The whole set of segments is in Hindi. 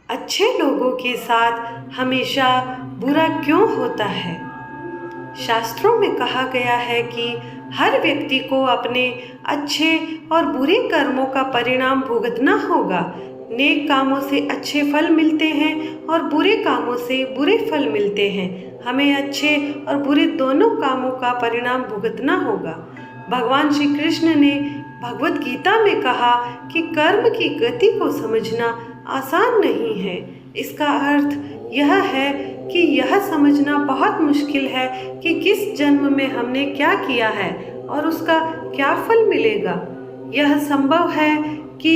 अच्छे लोगों के साथ हमेशा बुरा क्यों होता है? शास्त्रों में कहा गया है कि हर व्यक्ति को अपने अच्छे और बुरे कर्मों का परिणाम भुगतना होगा। नेक कामों से अच्छे फल मिलते हैं और बुरे कामों से बुरे फल मिलते हैं। हमें अच्छे और बुरे दोनों कामों का परिणाम भुगतना होगा। भगवान श्री कृष्ण ने भगवत गीता में कहा कि कर्म की गति को समझना आसान नहीं है। इसका अर्थ यह है कि यह समझना बहुत मुश्किल है कि किस जन्म में हमने क्या किया है और उसका क्या फल मिलेगा। यह संभव है कि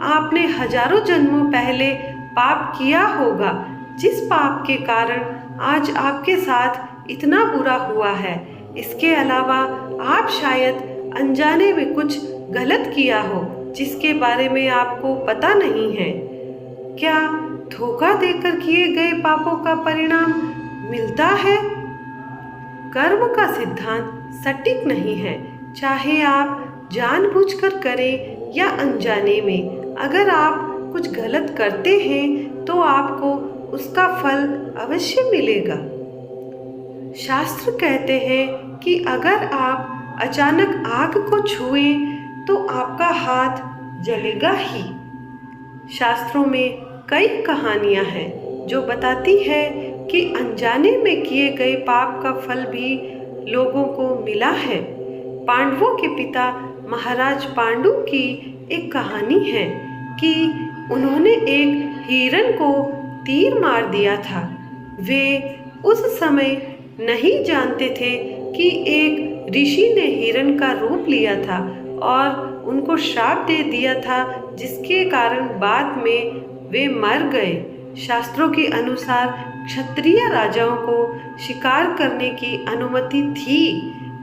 आपने हजारों जन्मों पहले पाप किया होगा, जिस पाप के कारण आज आपके साथ इतना बुरा हुआ है। इसके अलावा आप शायद अनजाने में कुछ गलत किया हो जिसके बारे में आपको पता नहीं है। क्या धोखा देकर किए गए पापों का परिणाम मिलता है? कर्म का सिद्धांत सटीक नहीं है, चाहे आप जानबूझकर करें या अनजाने में। अगर आप कुछ गलत करते हैं तो आपको उसका फल अवश्य मिलेगा। शास्त्र कहते हैं कि अगर आप अचानक आग को छुएं तो आपका हाथ जलेगा ही। शास्त्रों में कई कहानियां हैं जो बताती है कि अनजाने में किए गए पाप का फल भी लोगों को मिला है। पांडवों के पिता महाराज पांडु की एक कहानी है कि उन्होंने एक हिरण को तीर मार दिया था। वे उस समय नहीं जानते थे कि एक ऋषि ने हिरण का रूप लिया था और उनको श्राप दे दिया था, जिसके कारण बाद में वे मर गए। शास्त्रों के अनुसार क्षत्रिय राजाओं को शिकार करने की अनुमति थी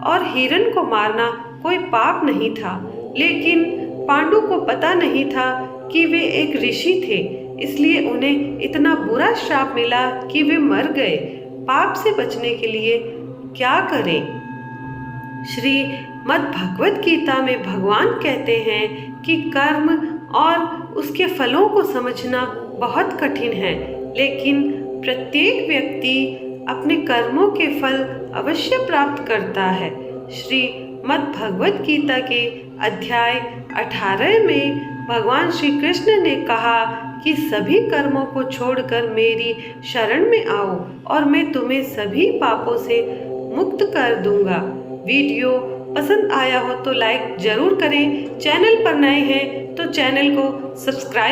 और हिरण को मारना कोई पाप नहीं था, लेकिन पांडु को पता नहीं था कि वे एक ऋषि थे, इसलिए उन्हें इतना बुरा श्राप मिला कि वे मर गए। पाप से बचने के लिए क्या करें? श्रीमद् भगवत गीता में भगवान कहते हैं कि कर्म और उसके फलों को समझना बहुत कठिन है, लेकिन प्रत्येक व्यक्ति अपने कर्मों के फल अवश्य प्राप्त करता है। श्रीमद् भगवत गीता के अध्याय 18 में भगवान श्री कृष्ण ने कहा कि सभी कर्मों को छोड़कर मेरी शरण में आओ और मैं तुम्हें सभी पापों से मुक्त कर दूंगा। वीडियो पसंद आया हो तो लाइक जरूर करें। चैनल पर नए हैं तो चैनल को सब्सक्राइब